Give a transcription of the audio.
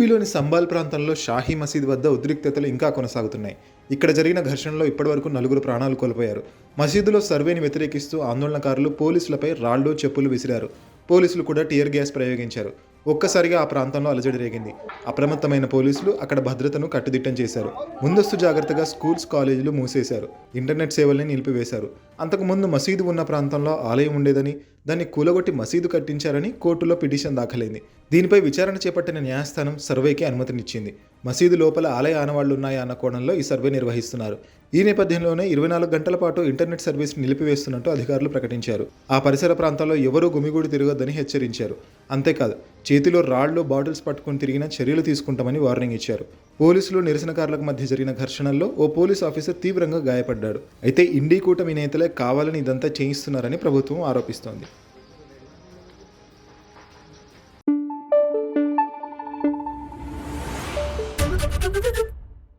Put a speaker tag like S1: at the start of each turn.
S1: యూపీలోని సంబాల్ ప్రాంతంలో షాహీ మసీద్ వద్ద ఉద్రిక్తతలు ఇంకా కొనసాగుతున్నాయి. ఇక్కడ జరిగిన ఘర్షణలో ఇప్పటివరకు 4 ప్రాణాలు కోల్పోయారు. మసీదులో సర్వేని వ్యతిరేకిస్తూ ఆందోళనకారులు పోలీసులపై రాళ్లు, చెప్పులు విసిరారు. పోలీసులు కూడా టియర్ గ్యాస్ ప్రయోగించారు. ఒక్కసారిగా ఆ ప్రాంతంలో అలజడి రేగింది. అప్రమత్తమైన పోలీసులు అక్కడ భద్రతను కట్టుదిట్టం చేశారు. ముందస్తు జాగ్రత్తగా స్కూల్స్, కాలేజీలు మూసేశారు. ఇంటర్నెట్ సేవల్ని నిలిపివేశారు. అంతకుముందు మసీదు ఉన్న ప్రాంతంలో ఆలయం ఉండేదని, దాన్ని కూలగొట్టి మసీదు కట్టించారని కోర్టులో పిటిషన్ దాఖలైంది. దీనిపై విచారణ చేపట్టిన న్యాయస్థానం సర్వేకి అనుమతినిచ్చింది. మసీదు లోపల ఆలయ ఆనవాళ్లు ఉన్నాయా అన్న కోణంలో ఈ సర్వే నిర్వహిస్తున్నారు. ఈ నేపథ్యంలోనే 24 గంటల పాటు ఇంటర్నెట్ సర్వీస్ నిలిపివేస్తున్నట్టు అధికారులు ప్రకటించారు. ఆ పరిసర ప్రాంతాల్లో ఎవరూ గుమిగూడి తిరగొద్దని హెచ్చరించారు. అంతేకాదు, చేతిలో రాళ్లు, బాటిల్స్ పట్టుకుని తిరిగినా చర్యలు తీసుకుంటామని వార్నింగ్ ఇచ్చారు. పోలీసులు, నిరసనకారులకు మధ్య జరిగిన ఘర్షణల్లో ఓ పోలీస్ ఆఫీసర్ తీవ్రంగా గాయపడ్డాడు. అయితే ఇండీ కూటమి నేతలే కావాలని ఇదంతా చేయిస్తున్నారని ప్రభుత్వం ఆరోపిస్తోంది.
S2: Thank you.